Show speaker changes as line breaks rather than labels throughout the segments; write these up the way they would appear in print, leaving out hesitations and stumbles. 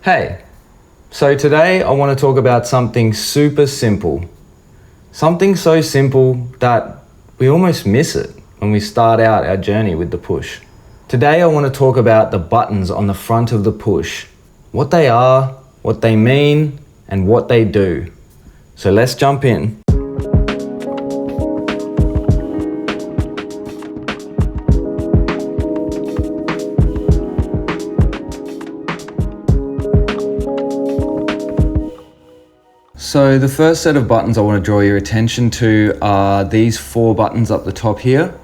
Hey, so today I want to talk about something super simple. Something so simple that we almost miss it when we start out our journey with the push. Today I want to talk about the buttons on the front of the push, what they are, what they mean, and what they do. So let's jump in. So the first set of buttons I want to draw your attention to are these 4 buttons up the top here.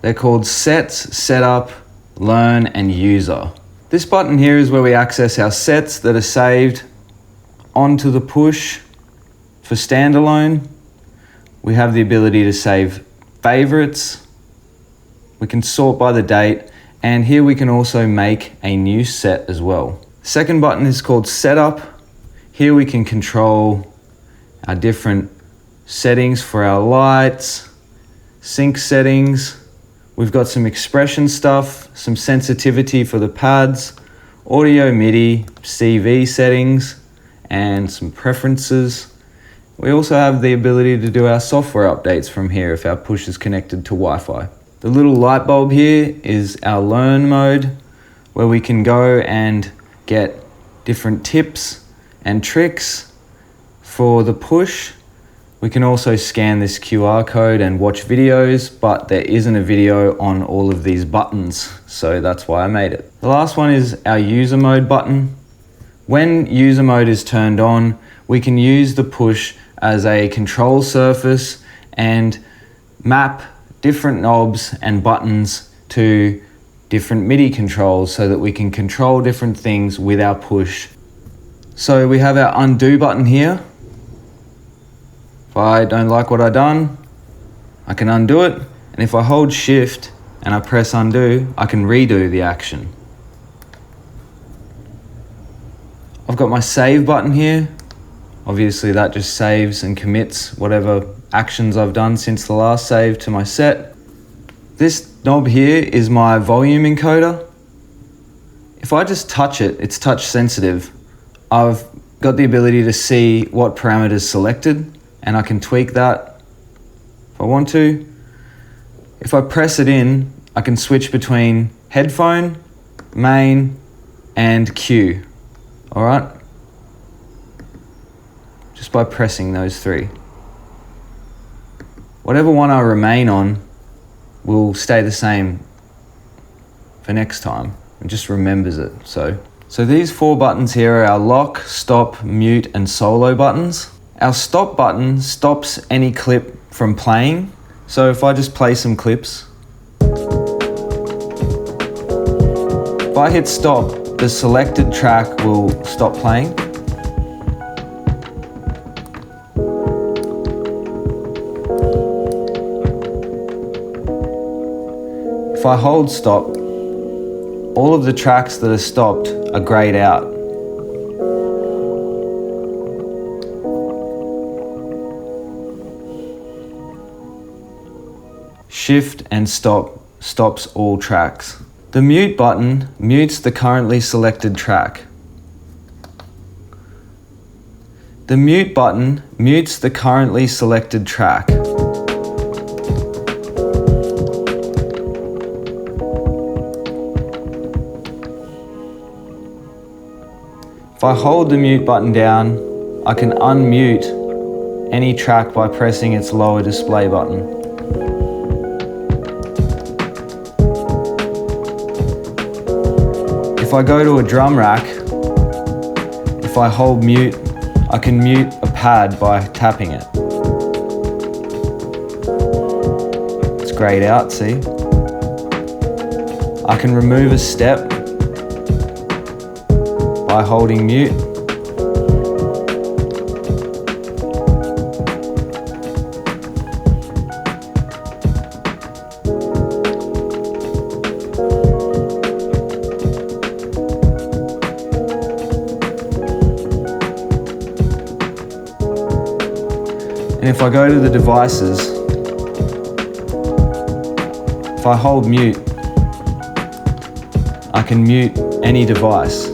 They're called Sets, Setup, Learn, and User. This button here is where we access our sets that are saved onto the push. For standalone, we have the ability to save favorites. We can sort by the date, and here we can also make a new set as well. Second button is called Setup. Here we can control our different settings for our lights, sync settings. We've got some expression stuff, some sensitivity for the pads, audio MIDI, CV settings, and some preferences. We also have the ability to do our software updates from here if our push is connected to Wi-Fi. The little light bulb here is our learn mode, where we can go and get different tips and tricks for the push. We can also scan this QR code and watch videos, but there isn't a video on all of these buttons, so that's why I made it. The last one is our user mode button. When user mode is turned on, we can use the push as a control surface and map different knobs and buttons to different MIDI controls so that we can control different things with our push. So we have our undo button here. If I don't like what I've done, I can undo it. And if I hold shift and I press undo, I can redo the action. I've got my save button here. Obviously that just saves and commits whatever actions I've done since the last save to my set. This knob here is my volume encoder. If I just touch it, it's touch sensitive. I've got the ability to see what parameters selected, and I can tweak that if I want to. If I press it in, I can switch between headphone, main, and Q. All right? Just by pressing those 3. Whatever one I remain on will stay the same for next time. It just remembers it. So these 4 buttons here are our lock, stop, mute, and solo buttons. Our stop button stops any clip from playing. So if I just play some clips, if I hit stop, the selected track will stop playing. If I hold stop, all of the tracks that are stopped are grayed out. Shift and stop stops all tracks. The mute button mutes the currently selected track. The mute button mutes the currently selected track. If I hold the mute button down, I can unmute any track by pressing its lower display button. If I go to a drum rack, if I hold mute, I can mute a pad by tapping it. It's grayed out, see? I can remove a step by holding mute. And if I go to the devices, if I hold mute, I can mute any device.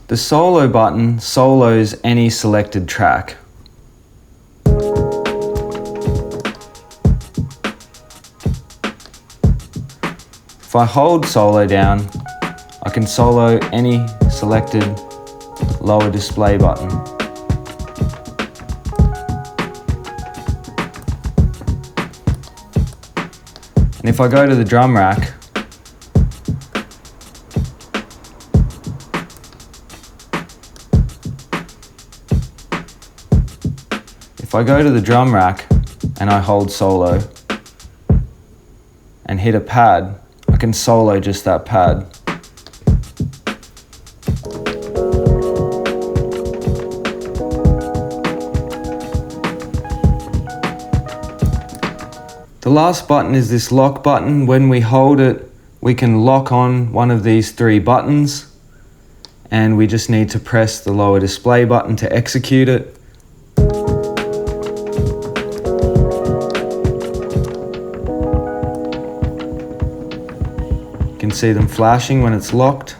The solo button solos any selected track. If I hold solo down, I can solo any selected lower display button. And if I go to the drum rack, and I hold solo and hit a pad, I can solo just that pad. The last button is this lock button. When we hold it, we can lock on one of these three buttons, and we just need to press the lower display button to execute it. You can see them flashing when it's locked.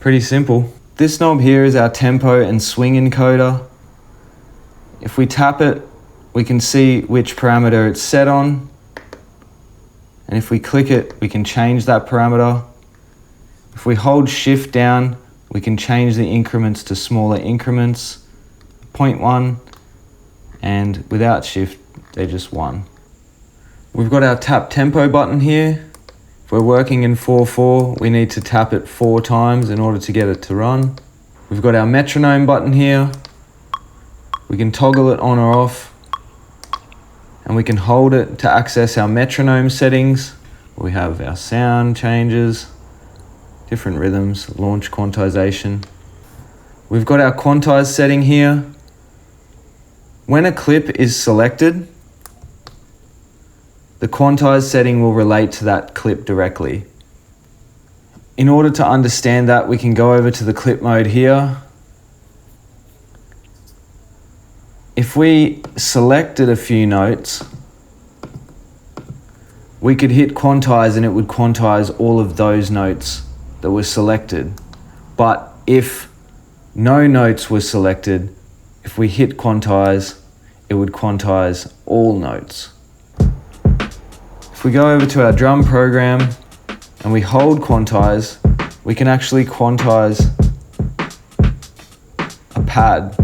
Pretty simple. This knob here is our tempo and swing encoder. If we tap it, we can see which parameter it's set on. And if we click it, we can change that parameter. If we hold shift down, we can change the increments to smaller increments, 0.1, and without shift, they're just 1. We've got our tap tempo button here. If we're working in 4/4, we need to tap it 4 times in order to get it to run. We've got our metronome button here. We can toggle it on or off, and we can hold it to access our metronome settings. We have our sound changes, different rhythms, launch quantization. We've got our quantize setting here. When a clip is selected, the quantize setting will relate to that clip directly. In order to understand that, we can go over to the clip mode here. If we selected a few notes, we could hit quantize and it would quantize all of those notes that were selected. But if no notes were selected, if we hit quantize, it would quantize all notes. If we go over to our drum program and we hold quantize, we can actually quantize a pad.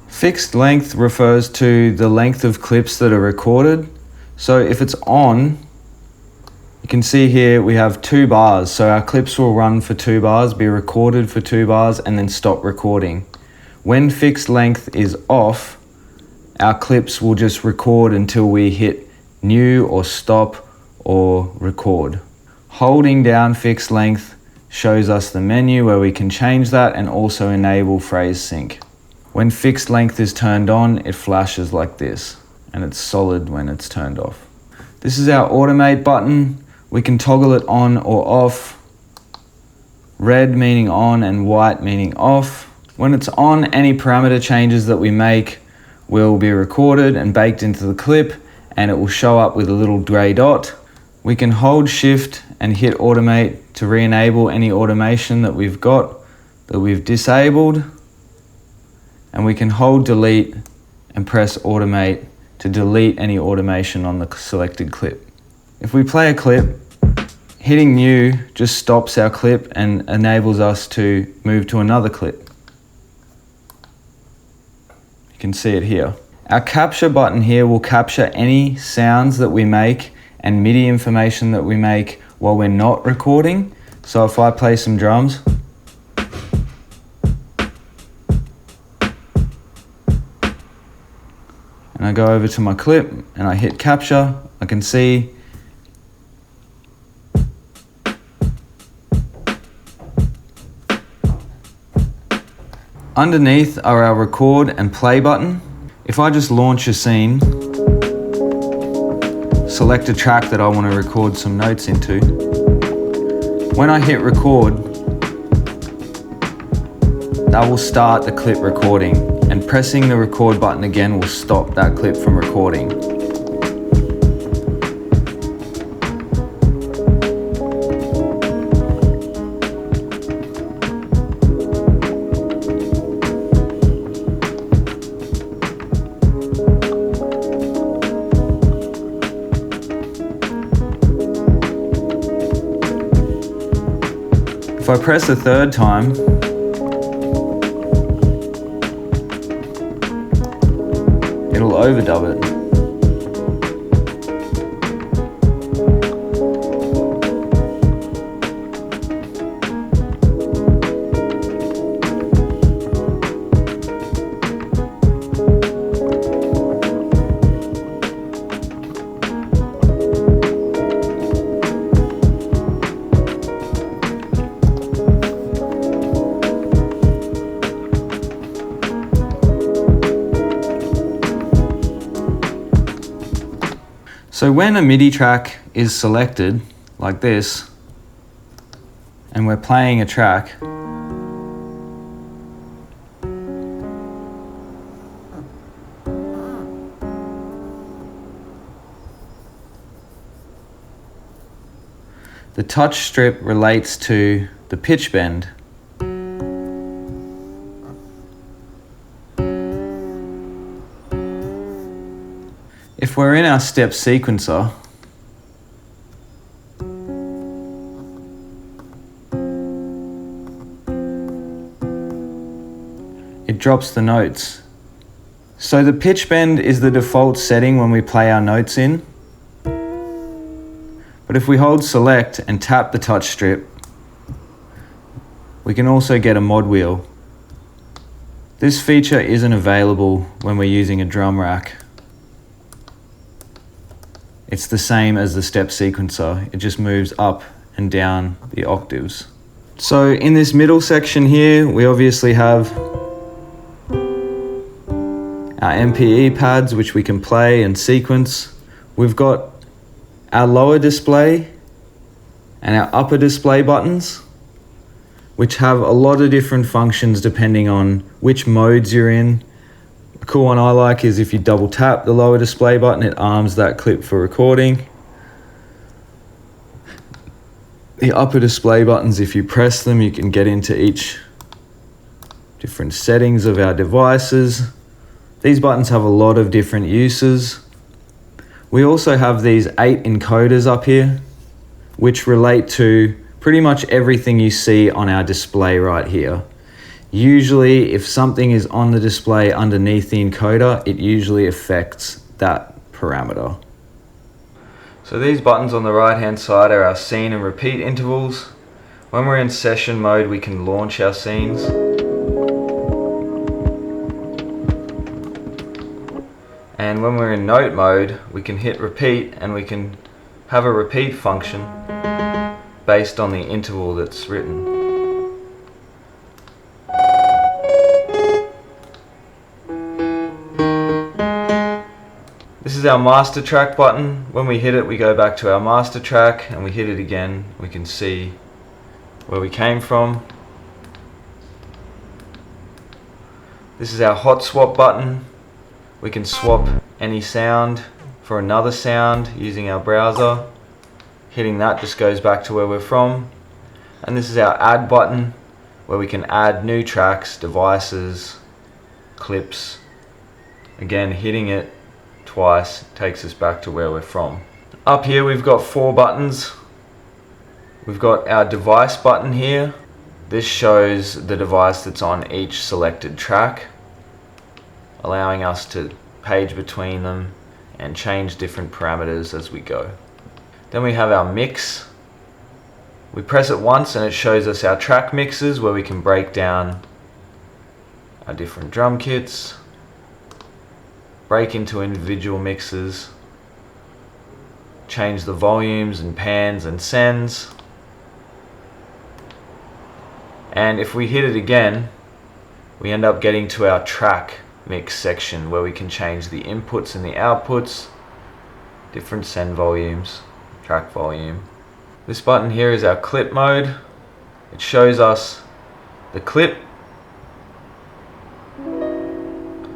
Fixed length refers to the length of clips that are recorded. So if it's on, you can see here we have 2 bars. So our clips will run for 2 bars, be recorded for 2 bars, and then stop recording. When fixed length is off, our clips will just record until we hit new or stop or record. Holding down fixed length shows us the menu where we can change that and also enable phrase sync. When fixed length is turned on, it flashes like this, and it's solid when it's turned off. This is our automate button. We can toggle it on or off. Red meaning on and white meaning off. When it's on, any parameter changes that we make will be recorded and baked into the clip, and it will show up with a little grey dot. We can hold shift and hit automate to re-enable any automation that we've got, that we've disabled. And we can hold delete and press automate to delete any automation on the selected clip. If we play a clip, hitting new just stops our clip and enables us to move to another clip. You can see it here. Our capture button here will capture any sounds that we make and MIDI information that we make while we're not recording. So if I play some drums, and I go over to my clip and I hit capture, I can see underneath are our record and play button. If I just launch a scene, select a track that I want to record some notes into, when I hit record, that will start the clip recording, and pressing the record button again will stop that clip from recording. If I press a third time, it'll overdub it. So when a MIDI track is selected, like this, and we're playing a track, the touch strip relates to the pitch bend. If we're in our step sequencer, it drops the notes. So the pitch bend is the default setting when we play our notes in. But if we hold select and tap the touch strip, we can also get a mod wheel. This feature isn't available when we're using a drum rack. It's the same as the step sequencer, it just moves up and down the octaves. So in this middle section here, we obviously have our MPE pads, which we can play and sequence. We've got our lower display and our upper display buttons, which have a lot of different functions depending on which modes you're in. A cool one I like is if you double tap the lower display button, it arms that clip for recording. The upper display buttons, if you press them, you can get into each different settings of our devices. These buttons have a lot of different uses. We also have these 8 encoders up here, which relate to pretty much everything you see on our display right here. Usually, if something is on the display underneath the encoder, it usually affects that parameter. So these buttons on the right hand side are our scene and repeat intervals. When we're in session mode, we can launch our scenes. And when we're in note mode, we can hit repeat and we can have a repeat function based on the interval that's written. This is our master track button. When we hit it, we go back to our master track, and we hit it again, we can see where we came from. This is our hot swap button. We can swap any sound for another sound using our browser. Hitting that just goes back to where we're from. And this is our add button, where we can add new tracks, devices, clips. Again, hitting it twice takes us back to where we're from. Up here we've got 4 buttons. We've got our device button here. This shows the device that's on each selected track, allowing us to page between them and change different parameters as we go. Then we have our mix. We press it once and it shows us our track mixes where we can break down our different drum kits, break into individual mixes, change the volumes and pans and sends. And if we hit it again, we end up getting to our track mix section where we can change the inputs and the outputs, different send volumes, track volume. This button here is our clip mode. It shows us the clip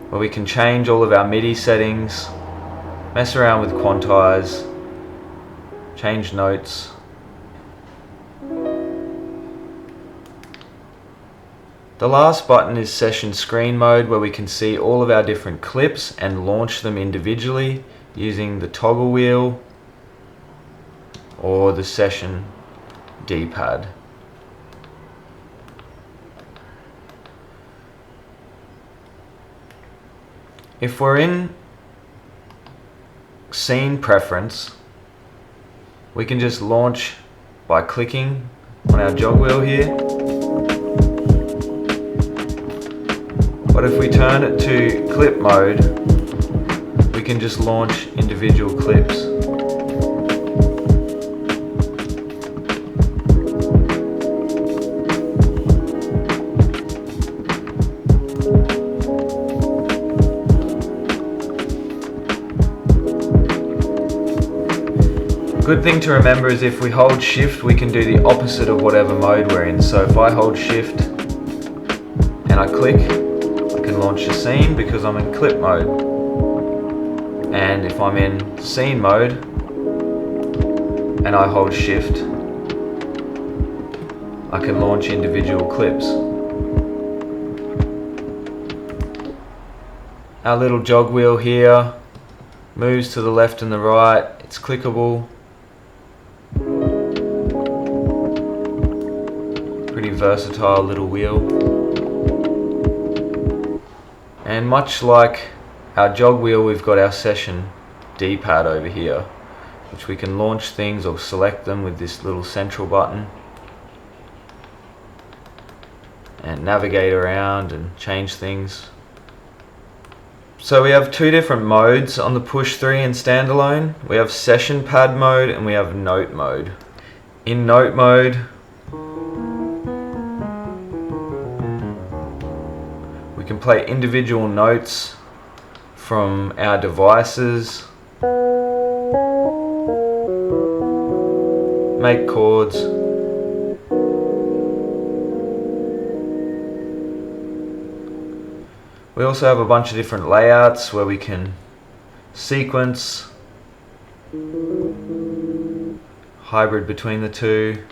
where we can change all of our MIDI settings, mess around with quantize, change notes. The last button is session screen mode, where we can see all of our different clips and launch them individually using the toggle wheel or the session D-pad. If we're in scene preference, we can just launch by clicking on our jog wheel here. But if we turn it to clip mode, we can just launch individual clips. Good thing to remember is if we hold shift, we can do the opposite of whatever mode we're in. So if I hold shift and I click, I can launch a scene because I'm in clip mode. And if I'm in scene mode and I hold shift, I can launch individual clips. Our little jog wheel here moves to the left and the right. It's clickable. Pretty versatile little wheel. And much like our jog wheel, we've got our session D-pad over here, which we can launch things or select them with this little central button and navigate around and change things. So we have two different modes on the Push 3 and standalone. We have session pad mode and we have note mode. In note mode, we can play individual notes from our devices, make chords, we also have a bunch of different layouts where we can sequence, hybrid between the two.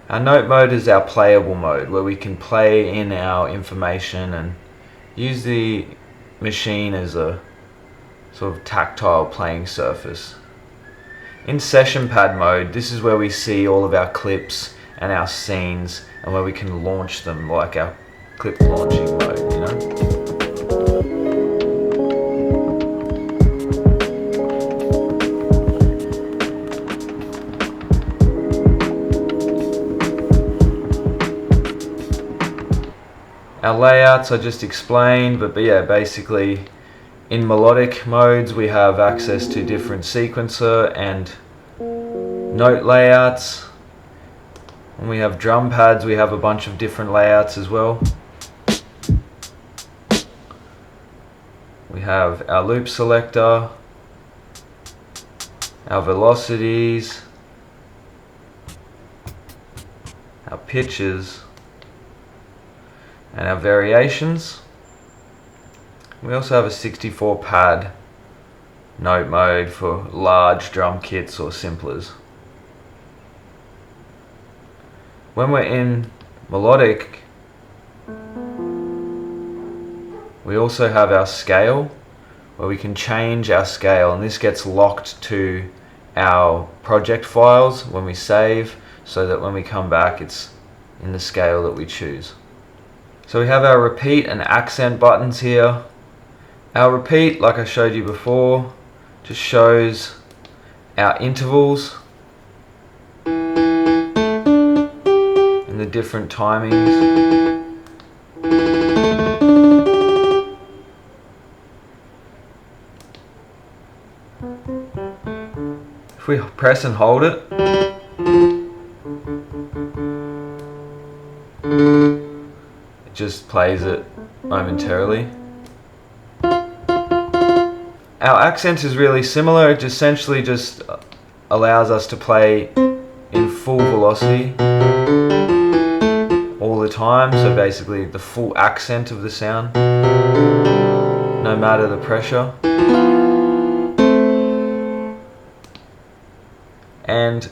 Our note mode is our playable mode, where we can play in our information and use the machine as a sort of tactile playing surface. In session pad mode, this is where we see all of our clips and our scenes and where we can launch them, like our clip launching mode, you know? Our layouts I just explained, but yeah, basically in melodic modes we have access to different sequencer and note layouts. When we have drum pads, we have a bunch of different layouts as well. We have our loop selector, our velocities, our pitches, and our variations. We also have a 64 pad note mode for large drum kits or simplers. When we're in melodic, we also have our scale, where we can change our scale, and this gets locked to our project files when we save, so that when we come back it's in the scale that we choose. So we have our repeat and accent buttons here, Our repeat, like I showed you before, just shows our intervals and the different timings. If we press and hold it, it just plays it momentarily. Our accent is really similar. It essentially just allows us to play in full velocity all the time, so basically the full accent of the sound, no matter the pressure. And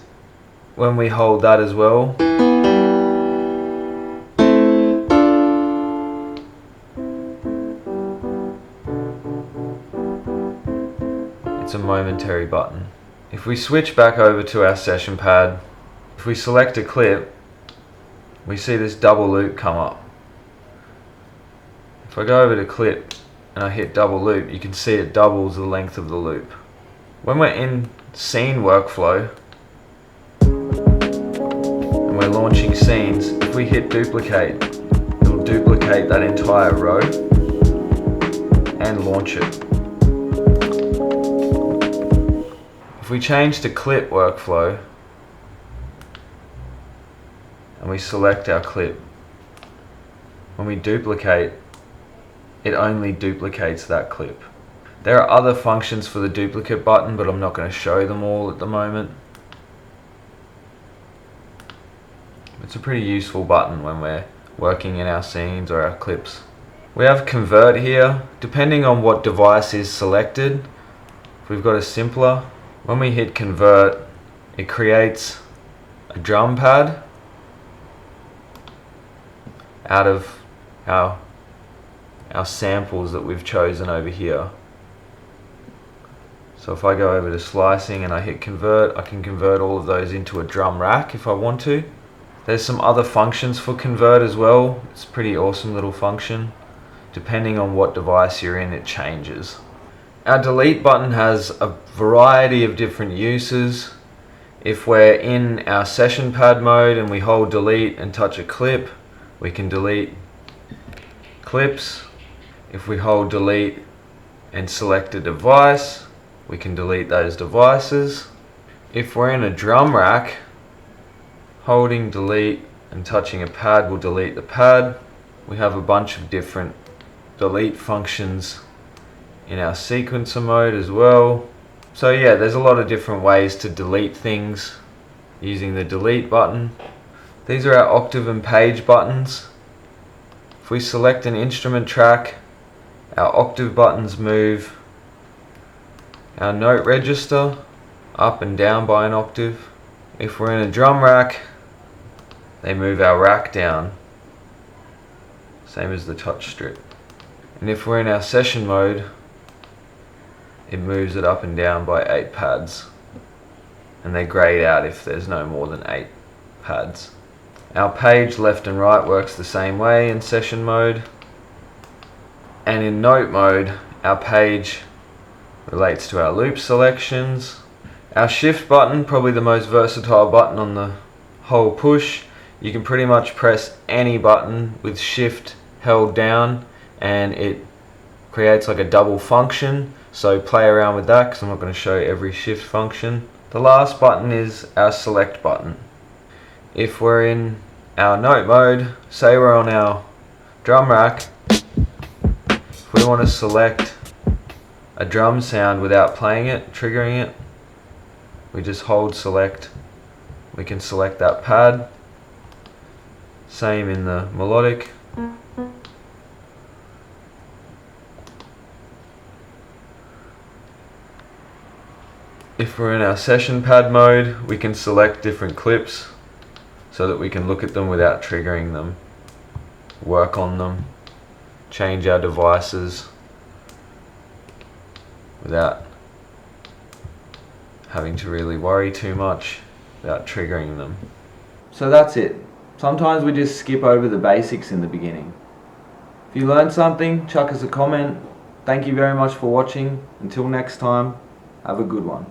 when we hold that as well, it's a momentary button. If we switch back over to our session pad, if we select a clip, we see this double loop come up. If I go over to clip and I hit double loop, you can see it doubles the length of the loop. When we're in scene workflow and we're launching scenes, if we hit duplicate, it'll duplicate that entire row and launch it. If we change to clip workflow and we select our clip, when we duplicate, it only duplicates that clip. There are other functions for the duplicate button, but I'm not going to show them all at the moment. It's a pretty useful button when we're working in our scenes or our clips. We have convert here. Depending on what device is selected, if we've got a simpler, when we hit convert, it creates a drum pad out of our samples that we've chosen over here. So if I go over to slicing and I hit convert, I can convert all of those into a drum rack if I want to. There's some other functions for convert as well. It's a pretty awesome little function. Depending on what device you're in, it changes. Our delete button has a variety of different uses. If we're in our session pad mode and we hold delete and touch a clip, we can delete clips. If we hold delete and select a device, we can delete those devices. If we're in a drum rack, holding delete and touching a pad will delete the pad. We have a bunch of different delete functions in our sequencer mode as well. So yeah, there's a lot of different ways to delete things using the delete button. These are our octave and page buttons. If we select an instrument track, our octave buttons move our note register up and down by an octave. If we're in a drum rack, they move our rack down, same as the touch strip. And if we're in our session mode, it moves it up and down by 8 pads, and they grade out if there's no more than 8 pads. Our page left and right works the same way in session mode, and in note mode, our page relates to our loop selections. Our shift button, probably the most versatile button on the whole push. You can pretty much press any button with shift held down and it creates like a double function. So play around with that because I'm not going to show you every shift function. The last button is our select button. If we're in our note mode, say we're on our drum rack, if we want to select a drum sound without playing it, triggering it, we just hold select. We can select that pad. Same in the melodic. If we're in our session pad mode, we can select different clips so that we can look at them without triggering them, work on them, change our devices without having to really worry too much without triggering them. So that's it. Sometimes we just skip over the basics in the beginning. If you learned something, chuck us a comment. Thank you very much for watching. Until next time, have a good one.